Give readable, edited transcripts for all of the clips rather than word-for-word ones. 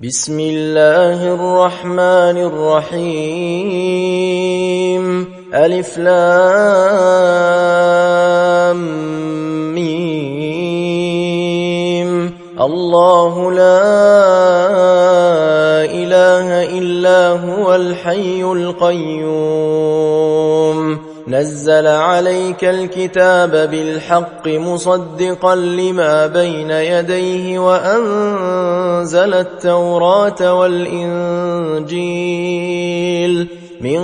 بسم الله الرحمن الرحيم ألف لام ميم الله لا إله إلا هو الحي القيوم نزل عليك الكتاب بالحق مصدقا لما بين يديه وأنزل التوراة والإنجيل من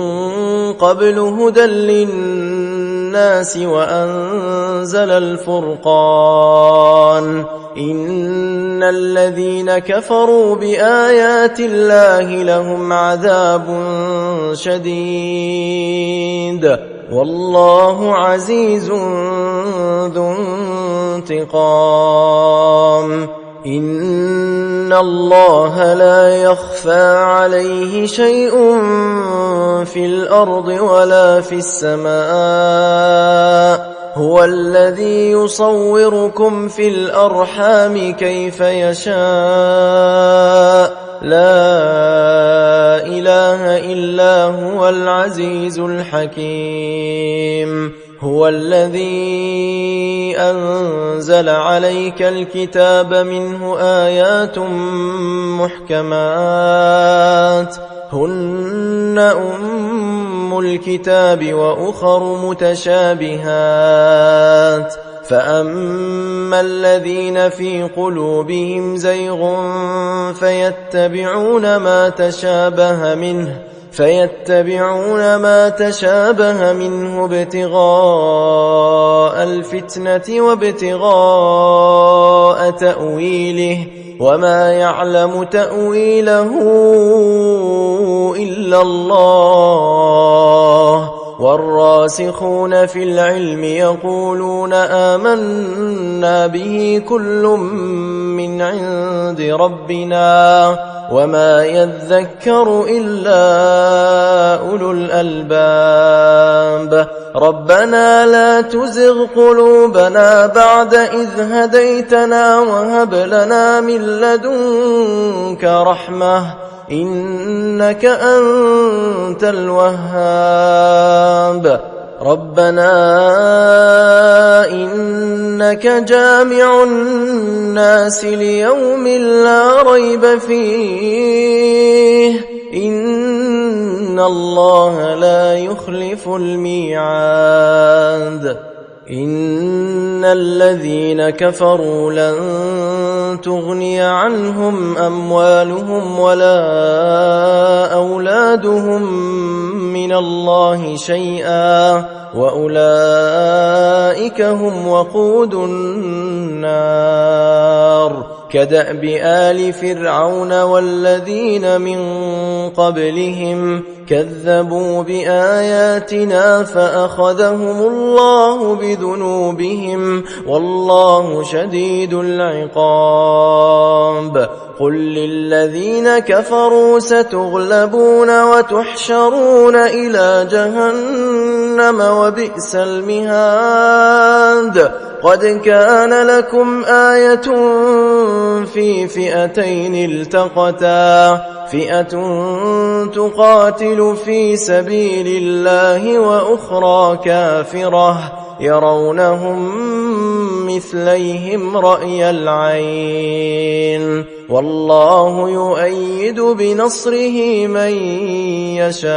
قبل هدى للناس وأنزل الفرقان إن الذين كفروا بآيات الله لهم عذاب شديد والله عزيز ذو انتقام إن الله لا يخفى عليه شيء في الأرض ولا في السماء هو الذي يصوركم في الأرحام كيف يشاء لا إله إلا هو العزيز الحكيم هو الذي أنزل عليك الكتاب منه آيات محكمات هن أم الكتاب وأخر متشابهات فأما الذين في قلوبهم زيغ فيتبعون ما تشابه منه ابتغاء الفتنة وابتغاء تأويله وما يعلم تأويله إلا الله والراسخون في العلم يقولون آمنا به كل من عند ربنا وما يذكر إلا أولو الألباب ربنا لا تزغ قلوبنا بعد إذ هديتنا وهب لنا من لدنك رحمة إنك أنت الوهاب ربنا إنك جامع الناس ليوم لا ريب فيه إن الله لا يخلف الميعاد إن الذين كفروا لن تغني عنهم أموالهم ولا أولادهم من الله شيئا وأولئك هم وقود النار كدأب آل فرعون والذين من قبلهم كذبوا بآياتنا فأخذهم الله بذنوبهم والله شديد العقاب قل للذين كفروا ستغلبون وتحشرون إلى جهنم وبئس المهاد قد كان لكم آية في فئتين التقتا فئة تقاتل في سبيل الله وأخرى كافرة يرونهم مثليهم رأي العين والله يؤيد بنصره من يشاء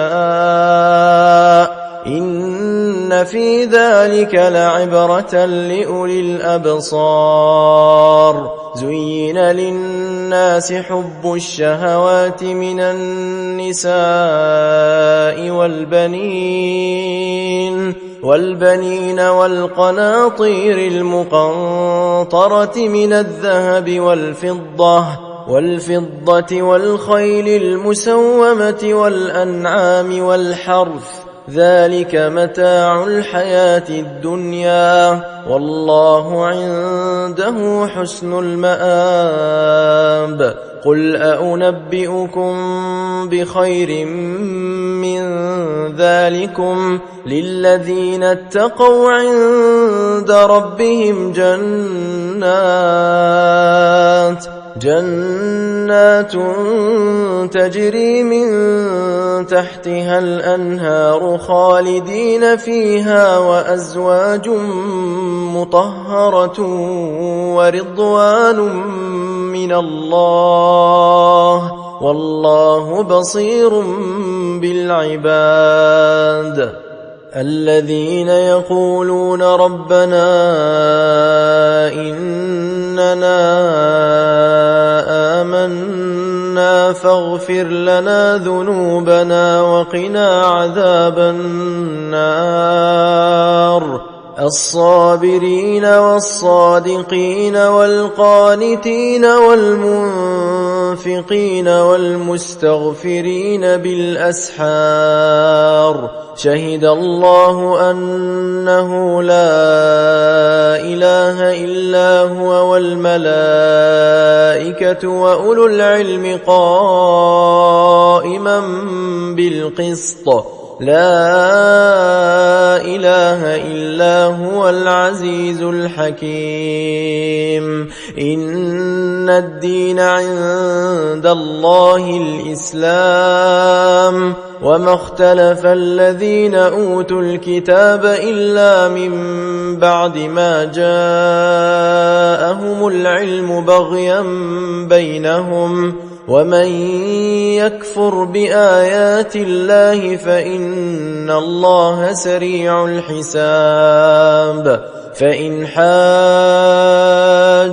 إن في ذلك لعبرة لأولي الأبصار زين للناس حب الشهوات من النساء والبنين والقناطير المقنطرة من الذهب والفضة والخيل المسومة والأنعام والحرث ذلك متاع الحياة الدنيا والله عنده حسن المآب قل أنبئكم بخير من ذلكم للذين اتقوا عند ربهم جنات تجري من تحتها الأنهار خالدين فيها وأزواج مطهرة ورضوان من الله والله بصير بالعباد الذين يقولون ربنا إننا آمنا فاغفر لنا ذنوبنا وقنا عذاب النار الصابرين والصادقين والقانتين والمنفقين والمستغفرين بالأسحار شهد الله أنه لا إله إلا هو والملائكة وأولو العلم قائما بالقسط لا إله إلا هو العزيز الحكيم إن الدين عند الله الإسلام وما اختلف الذين أوتوا الكتاب إلا من بعد ما جاءهم العلم بغيا بينهم ومن يكفر بآيات الله فإن الله سريع الحساب فإن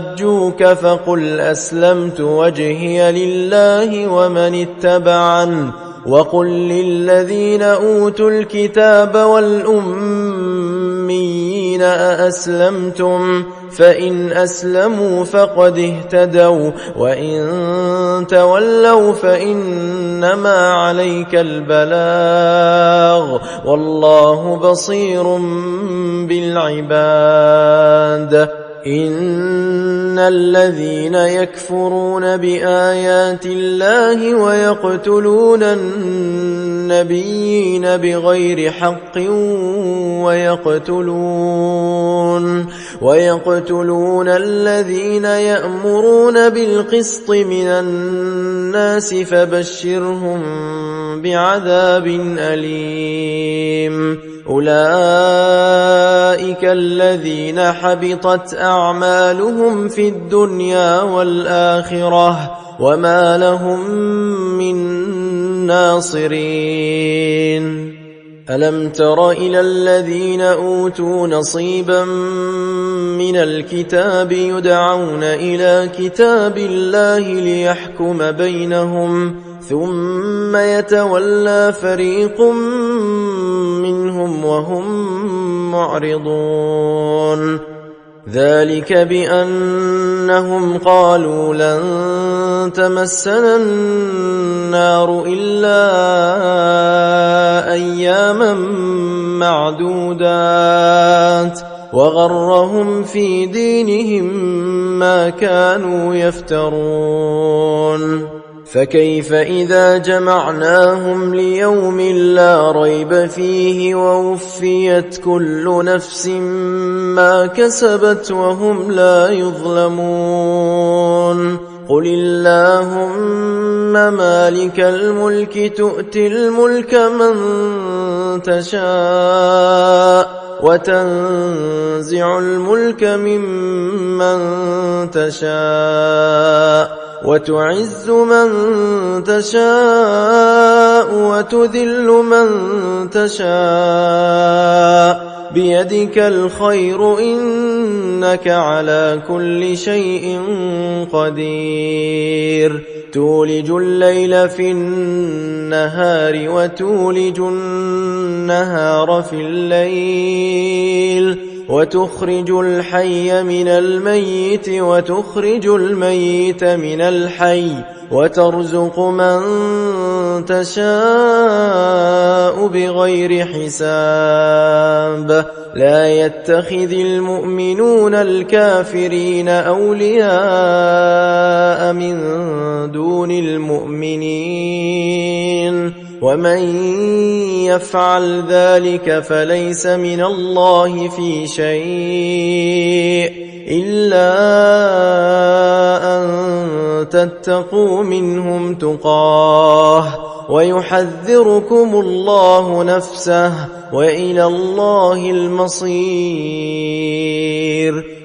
حاجوك فقل أسلمت وجهي لله ومن اتبعن وقل للذين أوتوا الكتاب والأميين أأسلمتم فإن أسلموا فقد اهتدوا وإن تولوا فإنما عليك البلاغ والله بصير بالعباد إن الذين يكفرون بآيات الله ويقتلون النبيين بغير حق ويقتلون الذين يأمرون بالقسط من الناس فبشرهم بعذاب أليم أولئك الذين حبطت أعمالهم في الدنيا والآخرة وما لهم من ناصرين ألم تر إلى الذين أوتوا نصيبا من الكتاب يدعون إلى كتاب الله ليحكم بينهم ثم يتولى فريق منهم وهم معرضون ذلك بأنهم قالوا لن تمسنا النار إلا أياما معدودات وغرهم في دينهم ما كانوا يفترون فكيف إذا جمعناهم ليوم لا ريب فيه ووفيت كل نفس ما كسبت وهم لا يظلمون قل اللهم مالك الملك تؤتي الملك من تشاء وتنزع الملك ممن تشاء وتعز من تشاء وتذل من تشاء بيدك الخير إنك على كل شيء قدير تولج الليل في النهار وتولج النهار في الليل وتخرج الحي من الميت وتخرج الميت من الحي وترزق من تشاء بغير حساب لا يتخذ المؤمنون الكافرين أولياء من دون المؤمنين ومن يفعل ذلك فليس من الله في شيء إلا أن تتقوا منهم تقاه ويحذركم الله نفسه وإلى الله المصير.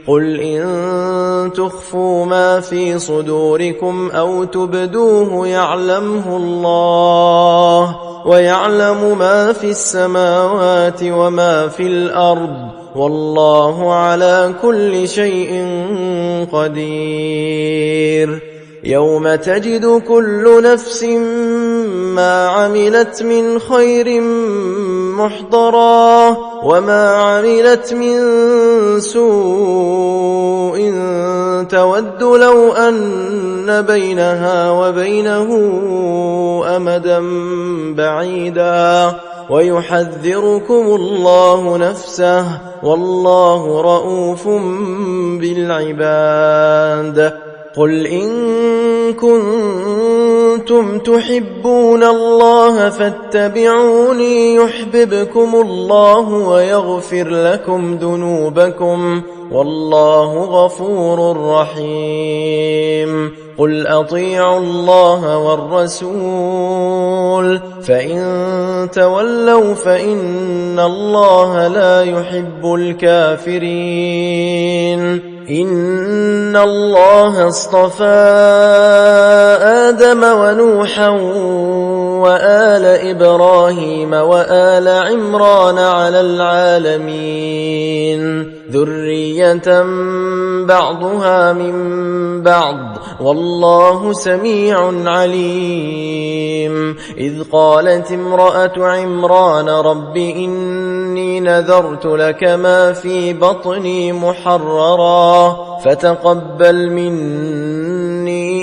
قل إن تخفوا ما في صدوركم أو تبدوه يعلمه الله ويعلم ما في السماوات وما في الأرض والله على كل شيء قدير. يوم تجد كل نفس ما عملت من خير محضرا وما عملت من سوء تود لو أن بينها وبينه أمدا بعيدا ويحذركم الله نفسه والله رؤوف بالعباد. قل إن كنتم تحبون الله فاتبعوني يحببكم الله ويغفر لكم ذنوبكم والله غفور رحيم. قل أطيعوا الله والرسول فإن تولوا فإن الله لا يحب الكافرين. إن الله اصطفى آدم ونوحا وآل إبراهيم وآل عمران على العالمين ذرية بعضها من بعض والله سميع عليم. إذ قالت امرأة عمران رب إني نذرت لك ما في بطني محررا فتقبل مني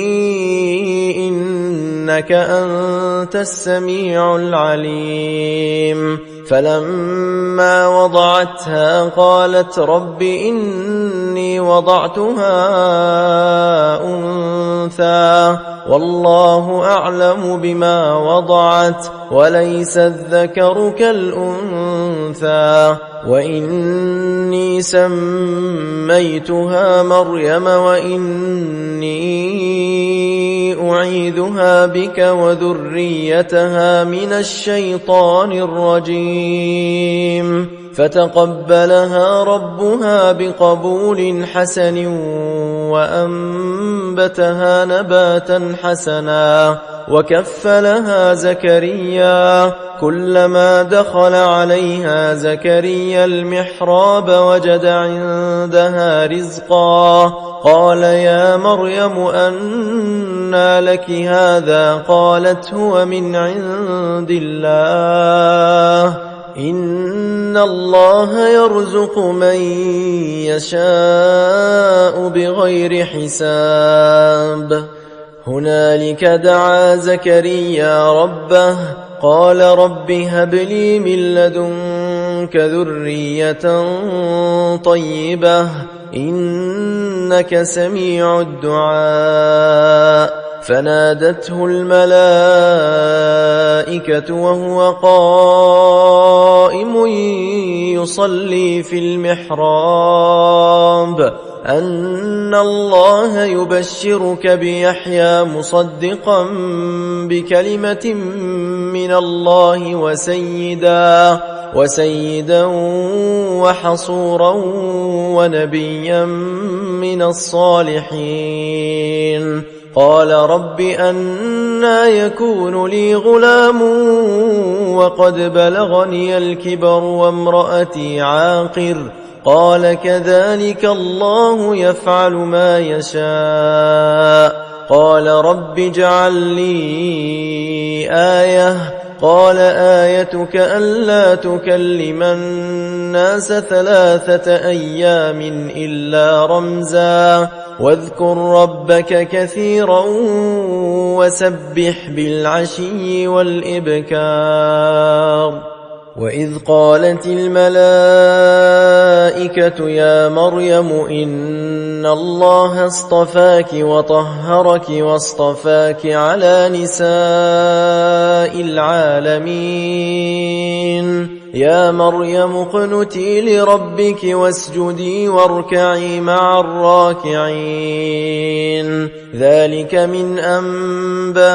إنك أنت السميع العليم. فلما وضعتها قالت رب إني وضعتها أنثى والله أعلم بما وضعت وليس الذكر كالأنثى وإني سميتها مريم وإني أعيذها بك وذريتها من الشيطان الرجيم. فتقبلها ربها بقبول حسن وأنبتها نباتا حسنا وكفلها زكريا. كلما دخل عليها زكريا المحراب وجد عندها رزقا قال يا مريم أنى لك هذا قالت هو من عند الله إن الله يرزق من يشاء بغير حساب. هنالك دعا زكريا ربه قال رب هب لي من لدنك ذرية طيبة إنك سميع الدعاء. فنادته الملائكة وهو قائم يصلي في المحراب أن الله يبشرك بيحيى مصدقا بكلمة من الله وسيدا وحصورا ونبيا من الصالحين. قال رب أنى يكون لي غلام وقد بلغني الكبر وامرأتي عاقر قال كذلك الله يفعل ما يشاء. قال رب اجعل لي آية قال آيتك ألا تكلم الناس 3 أيام إلا رمزا واذكر ربك كثيرا وسبح بالعشي والإبكار. وإذ قالت الملائكة يا مريم إن الله اصطفاك وطهرك واصطفاك على نساء العالمين يا مريم اقنتي لربك واسجدي واركعي مع الراكعين ذلك من أنباء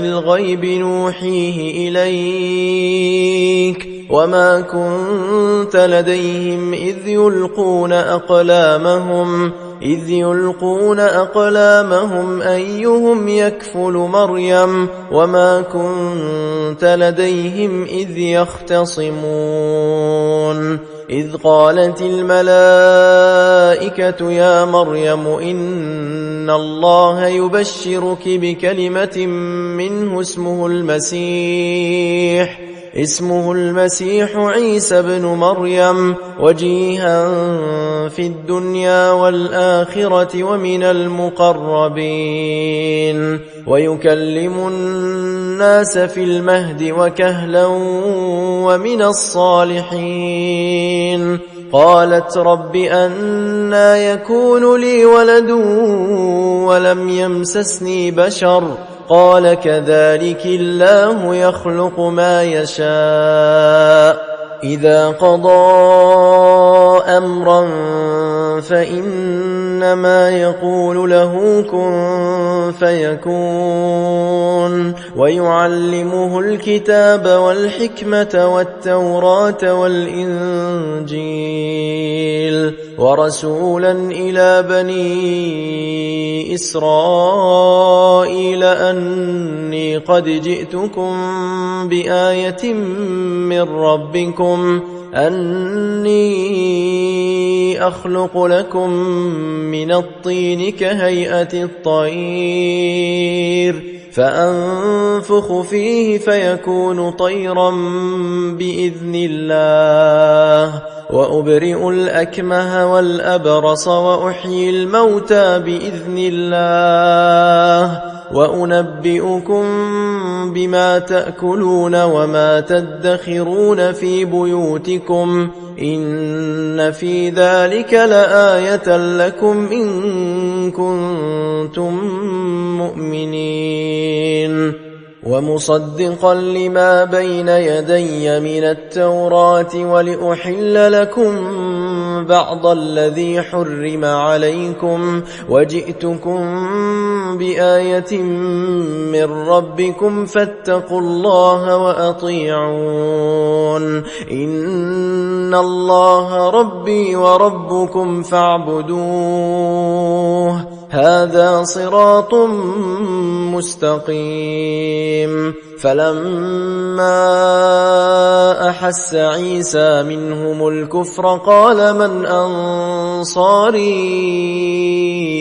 الغيب نوحيه إليك وما كنت لديهم إذ يلقون أقلامهم أيهم يكفل مريم وما كنت لديهم إذ يختصمون إذ قالت الملائكة يا مريم إن الله يبشرك بكلمة منه اسمه المسيح عيسى بن مريم وجيها في الدنيا والآخرة ومن المقربين ويكلم الناس في المهد وكهلا ومن الصالحين قالت رب أنى يكون لي ولد ولم يمسسني بشر قال كذلك الله يخلق ما يشاء إذا قضى أمرا فإنما يقول له كن فيكون ويعلمه الكتاب والحكمة والتوراة والإنجيل ورسولا إلى بني إسرائيل أني قد جئتكم بآية من ربكم أني أخلق لكم من الطين كهيئة الطير فأنفخ فيه فيكون طيرا بإذن الله وأبرئ الأكمه والأبرص وأحيي الموتى بإذن الله وأنبئكم بما تأكلون وما تدخرون في بيوتكم إن في ذلك لآية لكم إن كنتم مؤمنين ومصدقا لما بين يدي من التوراة ولأحل لكم بعض الذي حرم عليكم وجئتكم بآية من ربكم فاتقوا الله وأطيعون إن الله ربي وربكم فاعبدوه هذا صراط مستقيم فلما أحس عيسى منهم الكفر قال من أنصاري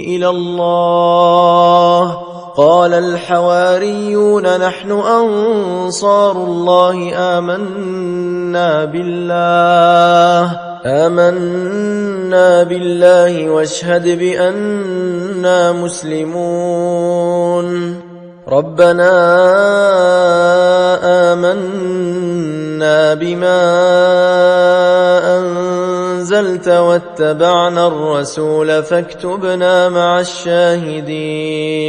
إلى الله قال الحواريون نحن أنصار الله آمنا بالله واشهد بأننا مسلمون ربنا آمنا بما أنزلت واتبعنا الرسول فاكتبنا مع الشاهدين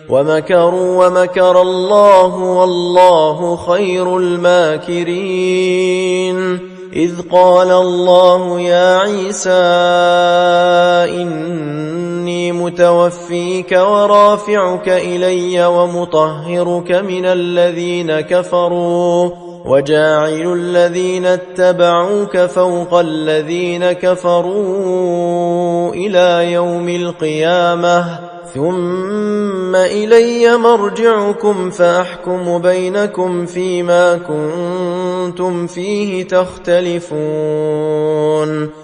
ومكروا ومكر الله والله خير الماكرين إذ قال الله يا عيسى إني متوفيك ورافعك إلي ومطهرك من الذين كفروا وجاعل الذين اتبعوك فوق الذين كفروا إلى يوم القيامة ثم إلي مرجعكم فأحكم بينكم فيما كنتم فيه تختلفون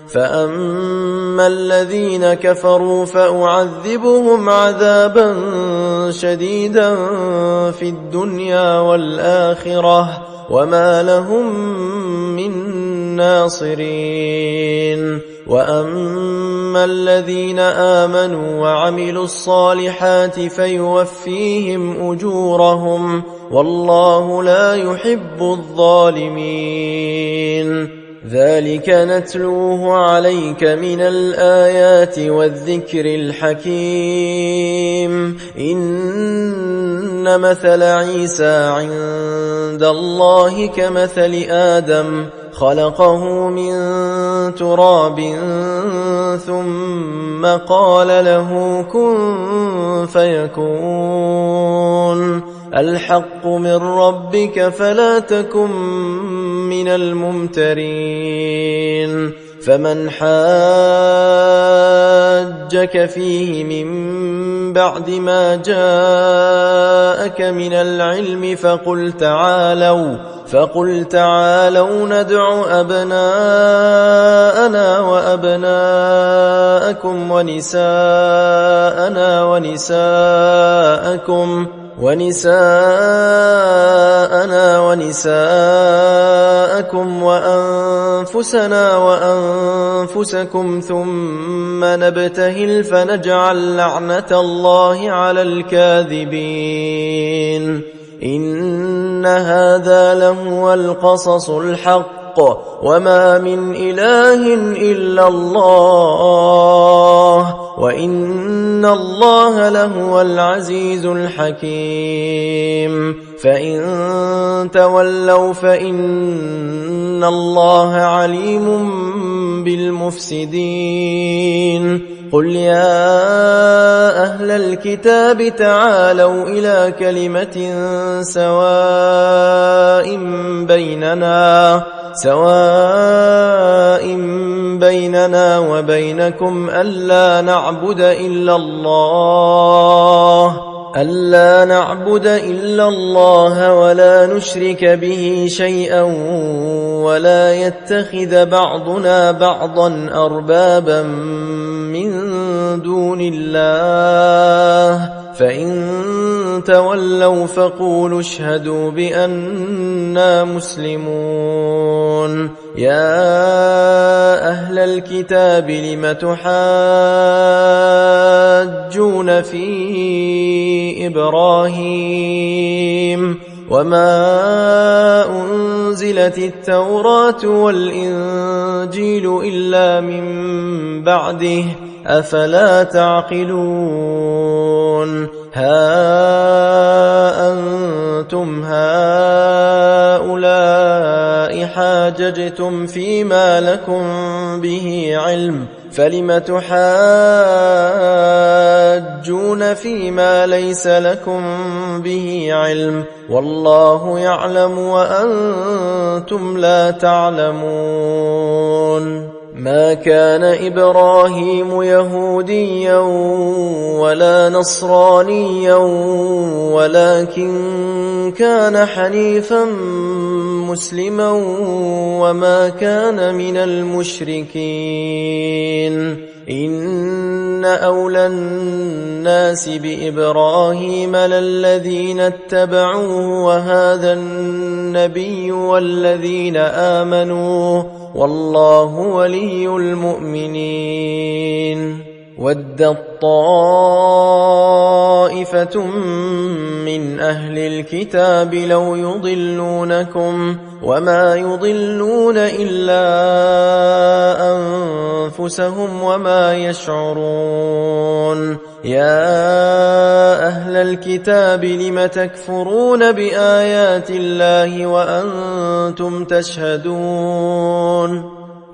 فأما الذين كفروا فأعذبهم عذابا شديدا في الدنيا والآخرة وما لهم من ناصرين وأما الذين آمنوا وعملوا الصالحات فيوفيهم أجورهم والله لا يحب الظالمين ذلك نتلوه عليك من الآيات والذكر الحكيم إن إن مثل عيسى عند الله كمثل آدم خلقه من تراب ثم قال له كن فيكون الحق من ربك فلا تكن من الممترين فمن حاجك فيه من بعد ما جاءك من العلم فقل تعالوا ندع أبناءنا وأبناءكم ونساءنا ونساءكم وأنفسنا وأنفسكم ثم نبتهل فنجعل لعنة الله على الكاذبين إن هذا لهو القصص الحق وما من إله إلا الله وإن الله لهو العزيز الحكيم فإن تولوا فإن الله عليم بالمفسدين قل يا أهل الكتاب تعالوا إلى كلمة سواء بيننا وبينكم ألا نعبد إلا الله ولا نشرك به شيئا ولا يتخذ بعضنا بعضا أربابا من دون الله فإن تولوا فقولوا اشهدوا بأننا مسلمون يا أهل الكتاب لم تحاجون في إبراهيم وما أنزلت التوراة والإنجيل إلا من بعده أفلا تعقلون ها أنتم هؤلاء حاججتم فيما لكم به علم فلم تحاجون فيما ليس لكم به علم والله يعلم وأنتم لا تعلمون ما كان إبراهيم يهوديا ولا نصرانيا ولكن كان حنيفا مسلما وما كان من المشركين إن أولى الناس بإبراهيم للذين اتبعوه وهذا النبي والذين آمنوا والله ولي المؤمنين ودت طائفة من أهل الكتاب لو يضلونكم وما يضلون إلا أنفسهم وما يشعرون يا أهل الكتاب لم تكفرون بآيات الله وأنتم تشهدون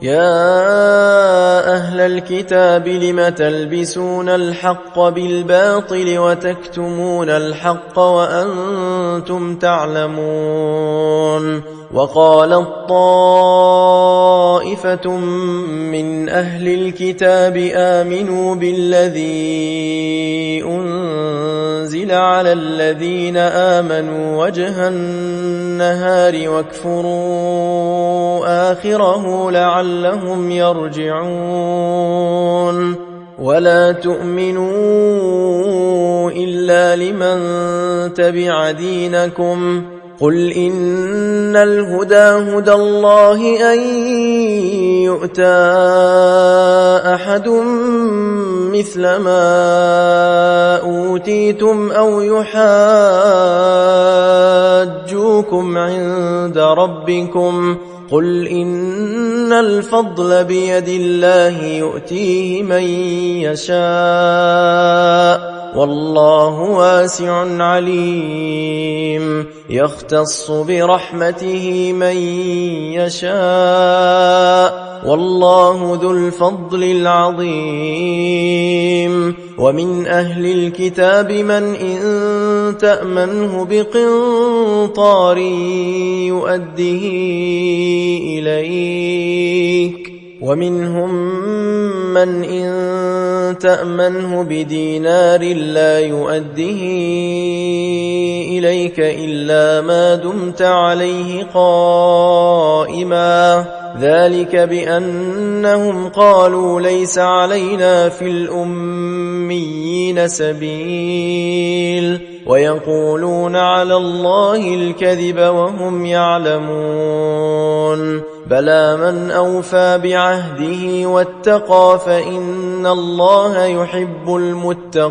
يا أهل الكتاب لم تلبسون الحق بالباطل وتكتمون الحق وأنتم تعلمون وقالت طائفة من أهل الكتاب آمنوا بالذي أنزل على الذين آمنوا وجه النهار واكفروا آخره لعلهم يرجعون ولا تؤمنوا إلا لمن تبع دينكم قل إن الهدى هدى الله أن يؤتى أحد مثل ما أوتيتم أو يحاجوكم عند ربكم قل إن الفضل بيد الله يؤتيه من يشاء والله واسع عليم يختص برحمته من يشاء والله ذو الفضل العظيم ومن أهل الكتاب من إن تأمنه بقنطار يؤده إليك ومنهم من إن تأمنه بدينار لا يؤده إليك إلا ما دمت عليه قائما ذلك بأنهم قالوا ليس علينا في الأميين سبيل ويقولون على الله الكذب وهم يعلمون بلى من أوفى بعهده واتقى فإن الله يحب المتقين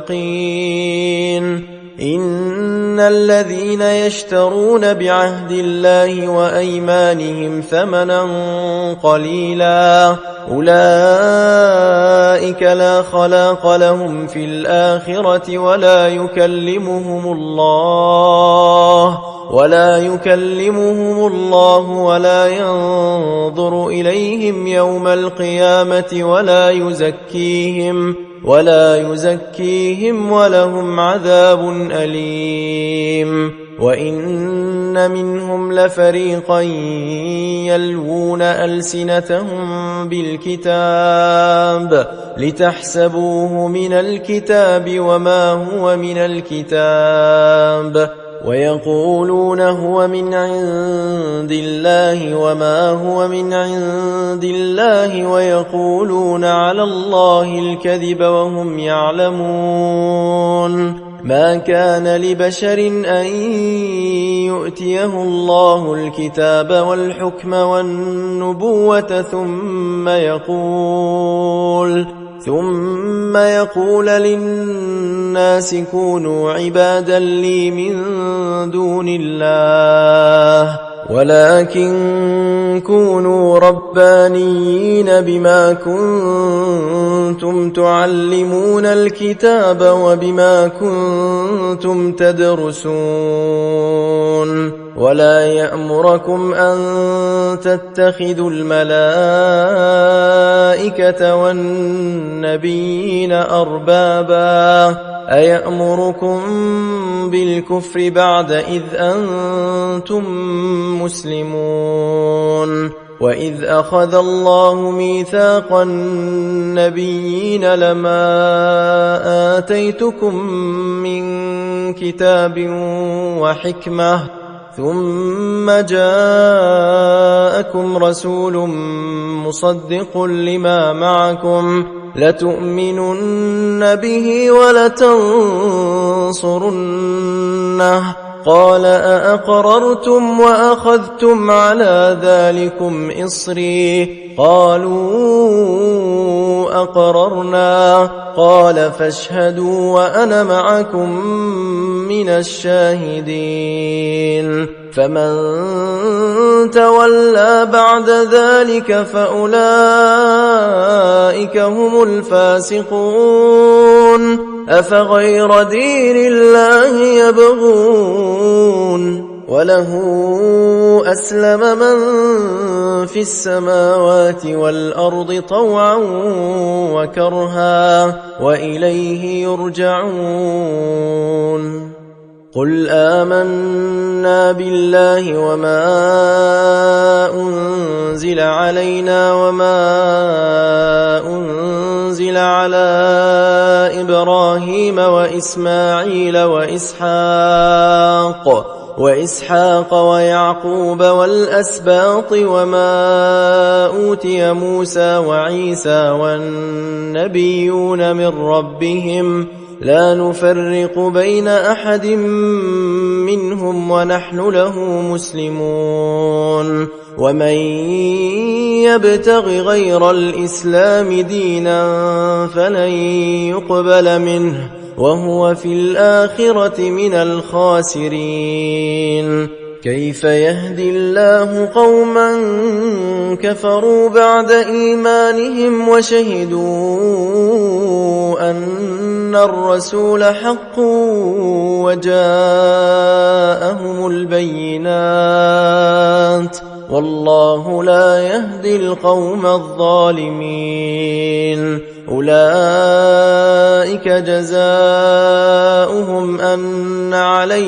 إن الذين يشترون بعهد الله وأيمانهم ثمنا قليلا أولئك لا خلاق لهم في الآخرة ولا يكلمهم الله ولا ينظر إليهم يوم القيامة ولا يزكيهم ولهم عذاب أليم وإن منهم لفريقا يلوون ألسنتهم بالكتاب لتحسبوه من الكتاب وما هو من الكتاب ويقولون هو من عند الله وما هو من عند الله ويقولون على الله الكذب وهم يعلمون ما كان لبشر أن يؤتيه الله الكتاب والحكم والنبوة ثم يقول للناس كونوا عبادا لي من دون الله ولكن كونوا ربانيين بما كنتم تعلمون الكتاب وبما كنتم تدرسون ولا يأمركم أن تتخذوا الملائكة والنبيين أربابا أيأمركم بالكفر بعد إذ أنتم مسلمون وإذ أخذ الله ميثاق النبيين لما آتيتكم من كتاب وحكمة ثم جاءكم رسول مصدق لما معكم لتؤمنن به ولتنصرنه قال أأقررتم وأخذتم على ذلكم إصري قالوا أقررنا قال فاشهدوا وأنا معكم من الشاهدين فمن تولى بعد ذلك فأولئك هم الفاسقون أفغير دين الله يبغون وله أسلم من في السماوات والأرض طوعا وكرها وإليه يرجعون قل آمنا بالله وما أنزل علينا وما أنزل على إبراهيم وإسماعيل وإسحاق ويعقوب والأسباط وما أوتي موسى وعيسى والنبيون من ربهم لا نفرق بين أحد منهم ونحن له مسلمون ومن يبتغ غير الإسلام دينا فلن يقبل منه وهو في الآخرة من الخاسرين كيف يهدي الله قوما كفروا بعد إيمانهم وشهدوا أن أن الرسول حق وجاءهم البينات والله لا يهدي القوم الظالمين أولئك جزاؤهم أن عليهم